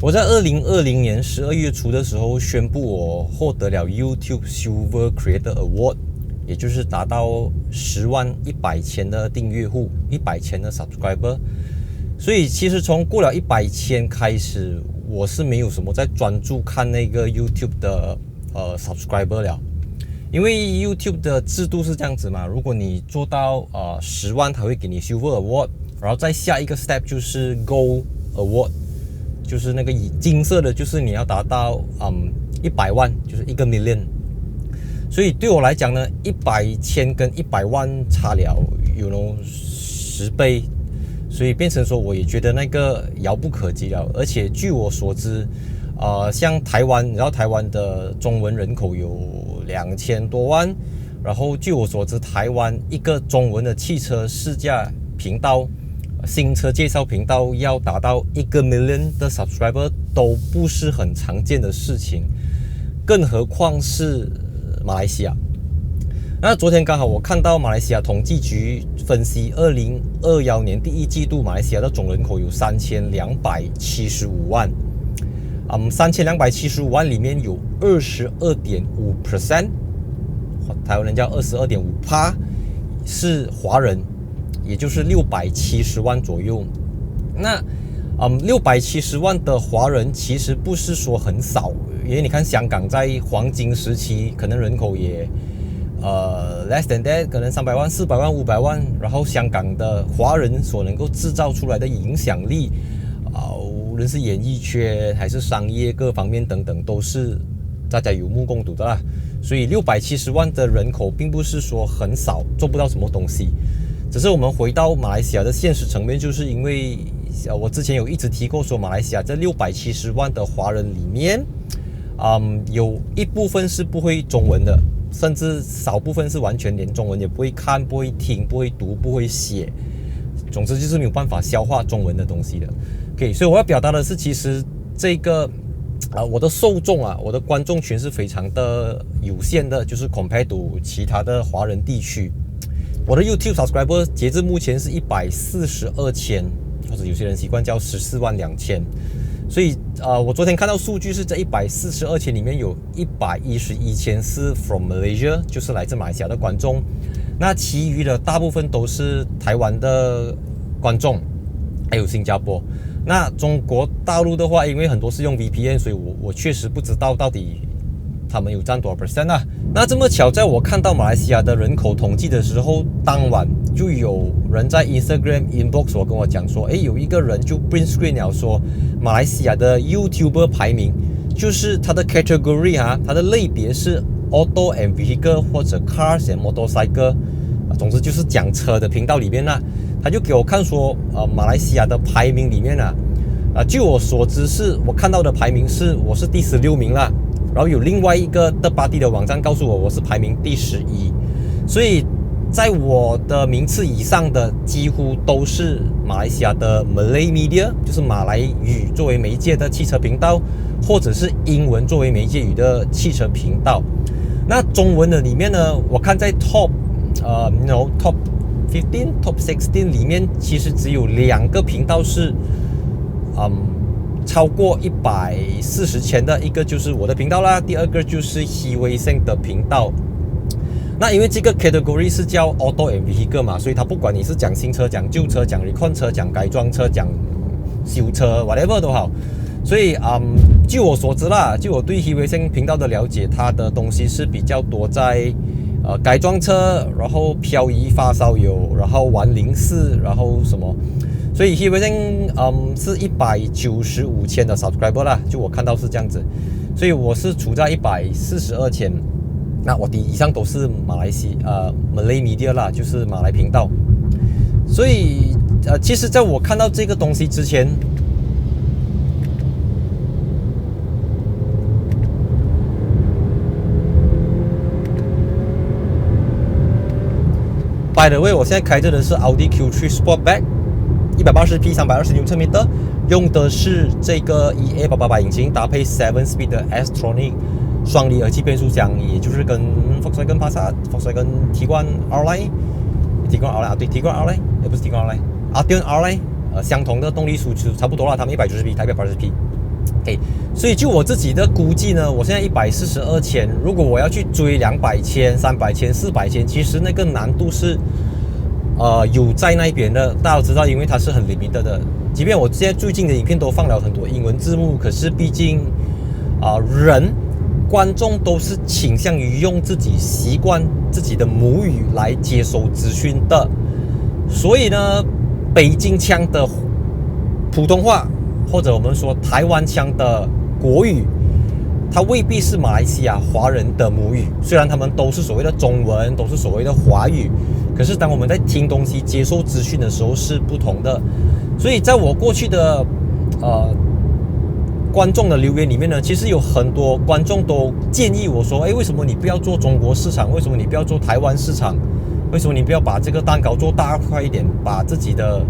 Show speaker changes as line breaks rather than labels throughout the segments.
我在2020年12月初的时候宣布我获得了 YouTube Silver Creator Award， 也就是达到10万100千的订阅户，100千的 subscriber。所以其实从过了100千开始，我是没有什么在专注看那个 YouTube 的subscriber 了。因为 YouTube 的制度是这样子嘛，如果你做到10万，它会给你 Silver Award， 然后再下一个 step 就是 Gold Award， 就是那个金色的，就是你要达到100万，就是1个 million。所以对我来讲呢，100千跟100万差了10倍，所以变成说我也觉得那个遥不可及了。而且据我所知，像台湾，你知道台湾的中文人口有2000多万，然后据我所知，台湾一个中文的汽车试驾频道、新车介绍频道要达到1个 million 的 subscriber 都不是很常见的事情，更何况是马来西亚。那昨天刚好我看到马来西亚统计局分析2021年第一季度马来西亚的总人口有3275万，3275万里面有 22.5%， 台湾人叫 22.5% 是华人，也就是670万左右。那670万的华人其实不是说很少，因为你看香港在黄金时期可能人口也less than that， 可能300万、400万、500万，然后香港的华人所能够制造出来的影响力无论是演艺圈还是商业各方面等等，都是大家有目共睹的啦。所以670万的人口并不是说很少，做不到什么东西。只是我们回到马来西亚的现实层面，就是因为我之前有一直提过说，马来西亚这670万的华人里面，有一部分是不会中文的，甚至少部分是完全连中文也不会看、不会听、不会读、不会写，总之就是没有办法消化中文的东西的。OK， 所以我要表达的是，其实这个我的受众我的观众群是非常的有限的，就是 compare to 其他的华人地区。我的 YouTube subscriber 截至目前是142千，或者有些人习惯叫14万2千。所以我昨天看到数据是这142千里面有111千是 from Malaysia， 就是来自马来西亚的观众。那其余的大部分都是台湾的观众，还有新加坡。那中国大陆的话，因为很多是用 VPN， 所以我确实不知道到底他们有占多少 percent 啊。那这么巧，在我看到马来西亚的人口统计的时候，当晚就有人在 Instagram inbox 我跟我讲说，有一个人就 print screen 了说，马来西亚的 YouTuber 排名，就是它的 category 它的类别是 Auto and Vehicle 或者 Cars and Motorcycle， 总之就是讲车的频道里面他就给我看说，马来西亚的排名里面据我所知是我看到的排名是我是第16名啦，然后有另外一个third party的网站告诉我是排名第11，所以在我的名次以上的几乎都是马来西亚的 Malay Media， 就是马来语作为媒介的汽车频道，或者是英文作为媒介语的汽车频道。那中文的里面呢，我看在 top 15 top 16里面，其实只有2个频道是超过140千的，一个就是我的频道啦，第二个就是 Hiwei 的频道。那因为这个 category 是叫 Auto and Vehicle 嘛，所以它不管你是讲新车、讲旧车、讲 recon 车、讲改装车、讲修车 whatever 都好。所以据我所知啦，据我对 Hiwei 频道的了解，它的东西是比较多在改装车，然后漂移发烧友，然后玩04，然后什么。所以 Hiwei 是195千的 subscriber 啦，就我看到是这样子。所以我是处在142千。那我以上都是马来西亚Malay Media 啦，就是马来频道。所以其实在我看到这个东西之前，by the way， 我现在开着的是 Audi Q3 Sportback， 180P 320 Nm， 用的是这个 EA888 引擎，搭配 7-speed 的 S-Tronic 双离合器变速箱，也就是跟 Volkswagen Passat、Volkswagen Tiguan R-Line、Tiguan R-Line对 Tiguan R-Line， 不是 Tiguan R-Line， Arteon R-Line 相同的动力输出差不多啦，他们190匹，台北80匹。OK， 所以就我自己的估计呢，我现在142千，如果我要去追200千、300千、400千，其实那个难度是有在那边的。大家都知道，因为它是很 limited 的。即便我现在最近的影片都放了很多英文字幕，可是毕竟观众都是倾向于用自己习惯自己的母语来接收资讯的，所以呢，北京腔的普通话，或者我们说台湾腔的国语，它未必是马来西亚华人的母语。虽然他们都是所谓的中文，都是所谓的华语，可是当我们在听东西、接受资讯的时候是不同的。所以在我过去的观众的留言里面呢，其实有很多观众都建议我说，为什么你不要做中国市场？为什么你不要做台湾市场？为什么你不要把这个蛋糕做大块一点，把自己的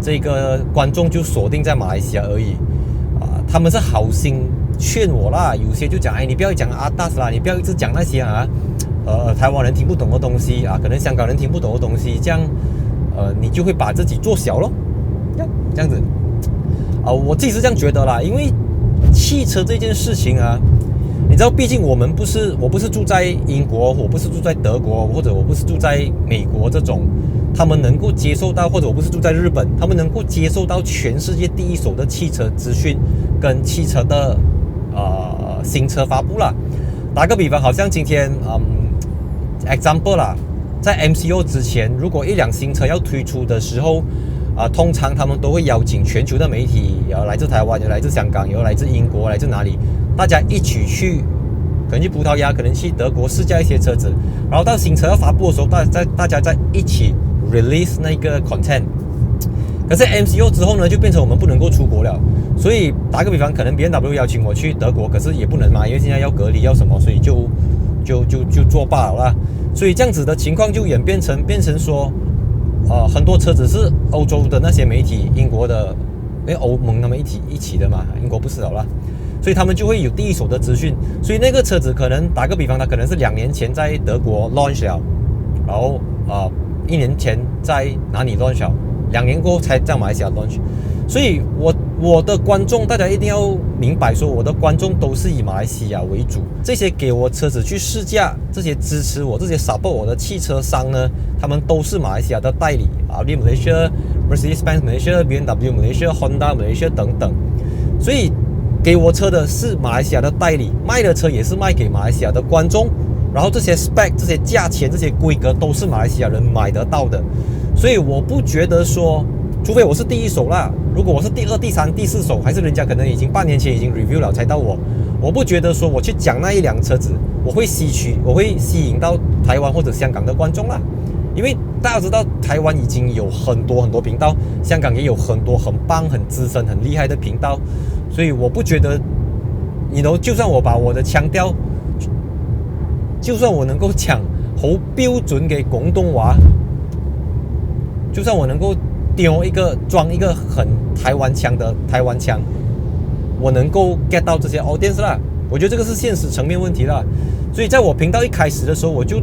这个观众就锁定在马来西亚而已？他们是好心劝我啦，有些就讲，你不要讲阿达斯啦，你不要一直讲那些台湾人听不懂的东西可能香港人听不懂的东西，这样你就会把自己做小咯，这样子我自己是这样觉得啦，因为汽车这件事情你知道，毕竟我不是住在英国，我不是住在德国，或者我不是住在美国这种他们能够接受到，或者我不是住在日本，他们能够接受到全世界第一手的汽车资讯跟汽车的新车发布啦。打个比方，好像今天example 啦，在 MCO 之前，如果一辆新车要推出的时候通常他们都会邀请全球的媒体，有来自台湾，有来自香港，有来自英国，来自哪里，大家一起去，可能去葡萄牙，可能去德国试驾一些车子，然后到新车要发布的时候，大家在一起 release 那个 content。可是 MCO 之后呢，就变成我们不能够出国了，所以打个比方，可能 BMW 邀请我去德国，可是也不能嘛，因为现在要隔离要什么，所以就作罢了啦。所以这样子的情况就演变成说。很多车子是欧洲的那些媒体，英国的，因为欧盟他们一起的嘛，英国不是了啦，所以他们就会有第一手的资讯。所以那个车子可能打个比方，它可能是2年前在德国 launch 了，然后1年前在哪里 launch 了，2年过后才在马来西亚 launch。所以我的观众，大家一定要明白说，我的观众都是以马来西亚为主。这些给我车子去试驾，这些支持我、这些 support 我的汽车商呢，他们都是马来西亚的代理，Audi Malaysia、Mercedes-Benz Malaysia、BMW Malaysia、Honda Malaysia 等等。所以给我车的是马来西亚的代理，卖的车也是卖给马来西亚的观众。然后这些 spec、这些价钱、这些规格都是马来西亚人买得到的。所以我不觉得说，除非我是第一手啦，如果我是第2、第3、第4手，还是人家可能已经半年前已经 review 了才到我不觉得说我去讲那一辆车子，我会吸引到台湾或者香港的观众啦。因为大家知道台湾已经有很多频道，香港也有很多很棒、很资深、很厉害的频道，所以我不觉得就算我把我的腔调，就算我能够讲好標準嘅廣東話，就算我能够裝一个很台湾腔的台湾腔，我能够 get 到这些 audience 啦。我觉得这个是现实层面问题啦。所以在我频道一开始的时候，我就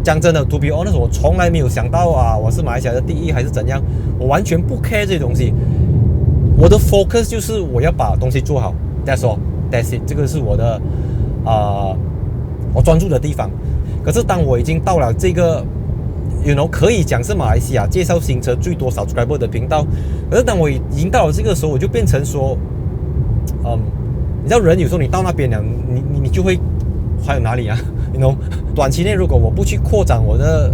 讲真的 to be honest， 我从来没有想到我是马来西亚的第一还是怎样，我完全不 care 这些东西。我的 focus 就是我要把东西做好 ，that's all， that's it， 这个是我的我专注的地方。可是当我已经到了这个可以讲是马来西亚介绍新车最多 subscriber 的频道，可是当我已经到了这个时候，我就变成说，你知道人有时候你到那边了，你就会还有哪里短期内如果我不去扩展我的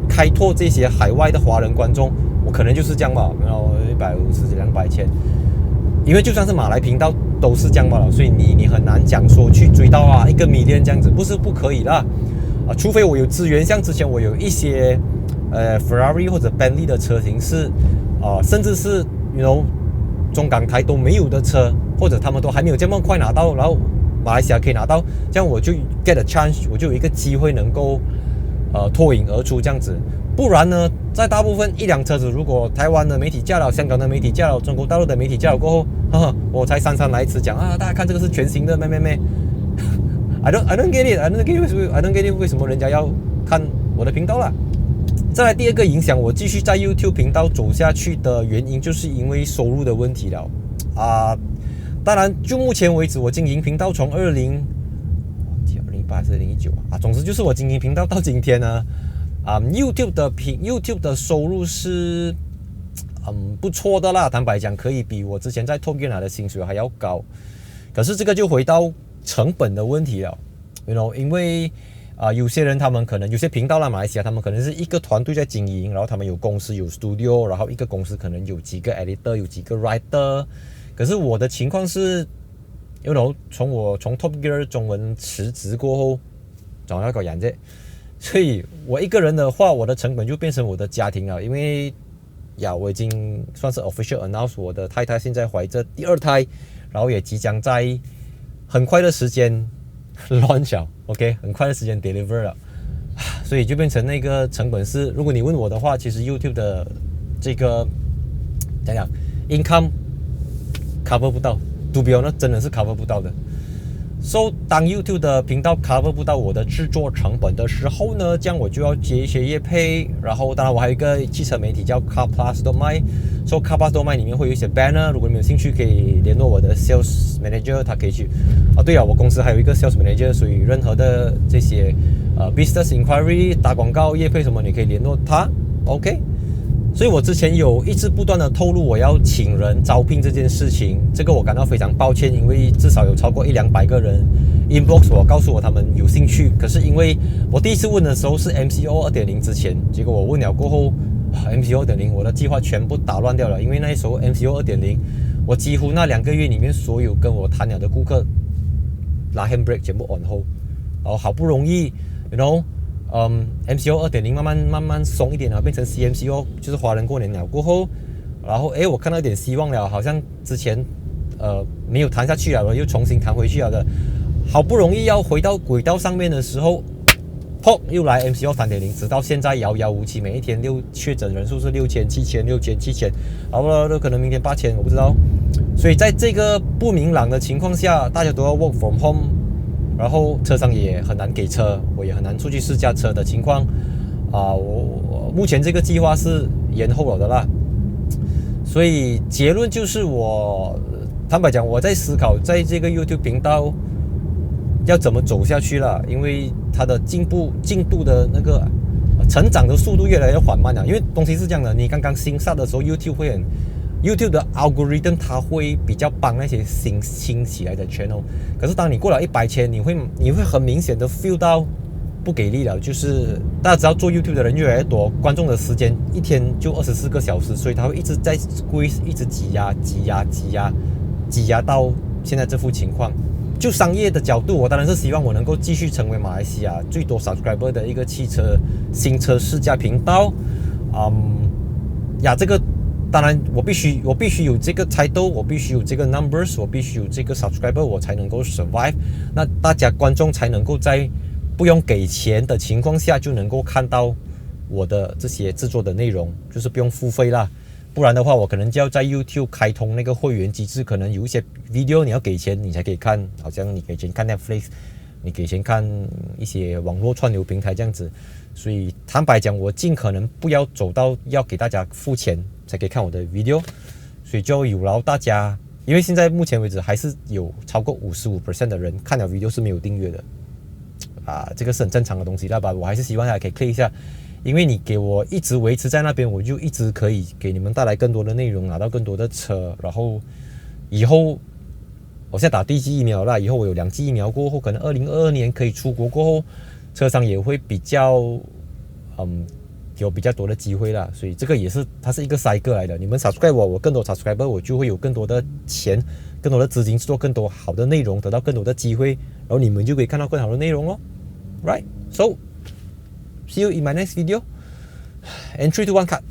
开拓这些海外的华人观众，我可能就是这样吧，然后150、200千，因为就算是马来频道都是这样吧了，所以你很难讲说去追到1个million这样子，不可以啦。除非我有资源，像之前我有一些Ferrari 或者 Bentley 的车型是甚至是中港台都没有的车，或者他们都还没有这么快拿到，然后马来西亚可以拿到，这样我就 get a chance， 我就有一个机会能够脱颖而出这样子。不然呢，在大部分一辆车子，如果台湾的媒体驾了，香港的媒体驾了，中国大陆的媒体驾了过后，我才姗姗来迟讲大家看这个是全新的咩。I don't get it. I don't get it. 为什么人家要看我的频道啦？再来第二个影响我继续在 YouTube 频道走下去的原因，就是因为收入的问题了当然就目前为止，我经营频道从2018还是2019啊，总之就是我经营频道到今天呢，YouTube 的收入是不错的啦，坦白讲可以比我之前在 Top Gear 拿的薪水还要高。可是这个就回到成本的问题了 因为有些人他们可能有些频道啦，马来西亚他们可能是一个团队在经营，然后他们有公司有 studio， 然后一个公司可能有几个 editor 有几个 writer。可是我的情况是从 Top Gear 中文辞职过后找那个养着，所以我一个人的话，我的成本就变成我的家庭了。因为我已经算是 official announce 我的太太现在怀着第2胎，然后也即将在很快的时间 launch 了 OK 很快的时间 deliver 了，所以就变成那个成本是，如果你问我的话，其实 YouTube 的这个讲 income cover 不到 ，to be honest 真的是 cover 不到的。So 当 YouTube 的频道 cover 不到我的制作成本的时候呢，这样我就要接一些业配，然后当然我还有一个汽车媒体叫 CarPlus.my， So CarPlus.my 里面会有一些 banner， 如果你们有兴趣可以联络我的 sales manager， 他可以去对啊，我公司还有一个 sales manager， 所以任何的这些business inquiry 打广告业配什么，你可以联络他 OK。所以我之前有一直不断的透露我要请人招聘这件事情，这个我感到非常抱歉，因为至少有超过100-200个人 inbox 我告诉我他们有兴趣，可是因为我第一次问的时候是 MCO 2.0 之前，结果我问了过后MCO 2.0 我的计划全部打乱掉了，因为那时候 MCO 2.0 我几乎那2个月里面所有跟我谈了的顾客拿 handbrake 全部 on hold， 然后好不容易MCO 2.0 慢慢松一点了，变成 CMCO， 就是华人过年了过后，然后我看到一点希望了，好像之前没有谈下去了，又重新谈回去了的，好不容易要回到轨道上面的时候，又来 MCO 3.0， 直到现在遥遥无期，每一天确诊人数是6000、7000、6000、7000，然后可能明天8000，我不知道。所以在这个不明朗的情况下，大家都要 work from home。然后车商也很难给车，我也很难出去试驾车的情况我目前这个计划是延后了的啦。所以结论就是我坦白讲，我在思考在这个 YouTube 频道要怎么走下去了，因为它的进度的那个成长的速度越来越缓慢了。因为东西是这样的，你刚刚新上的时候 YouTube 的 algorithm 它会比较帮那些新兴起来的 channel， 可是当你过了100千，你会很明显的 feel 到不给力了。就是大家知道做 YouTube 的人越来越多，观众的时间一天就24个小时，所以他会一直在 squeeze， 一直挤压到现在这副情况。就商业的角度，我当然是希望我能够继续成为马来西亚最多 subscriber 的一个新车试驾频道。这个当然我必须有这个 title， 我必须有这个 numbers， 我必须有这个 subscriber， 我才能够 survive。那大家观众才能够在不用给钱的情况下就能够看到我的这些制作的内容，就是不用付费啦。不然的话，我可能就要在 YouTube 开通那个会员机制，可能有一些 video 你要给钱你才可以看，好像你给钱看 Netflix， 你给钱看一些网络串流平台这样子。所以坦白讲，我尽可能不要走到要给大家付钱才可以看我的 video， 所以就有劳大家，因为现在目前为止还是有超过 55% 的人看了 video 是没有订阅的这个是很正常的东西，我还是希望大家可以 click 一下，因为你给我一直维持在那边，我就一直可以给你们带来更多的内容，拿到更多的车，然后以后我现在打第1剂疫苗了，以后我有2剂疫苗过后，可能2022年可以出国过后，车商也会比较有比较多的机会啦，所以这个也是它是一个 cycle 来的。你们 subscribe 我更多 subscriber， 我就会有更多的钱、更多的资金做更多好的内容，得到更多的机会，然后你们就可以看到更好的内容咯。Right? So, see you in my next video. And 3, 2, 1, cut.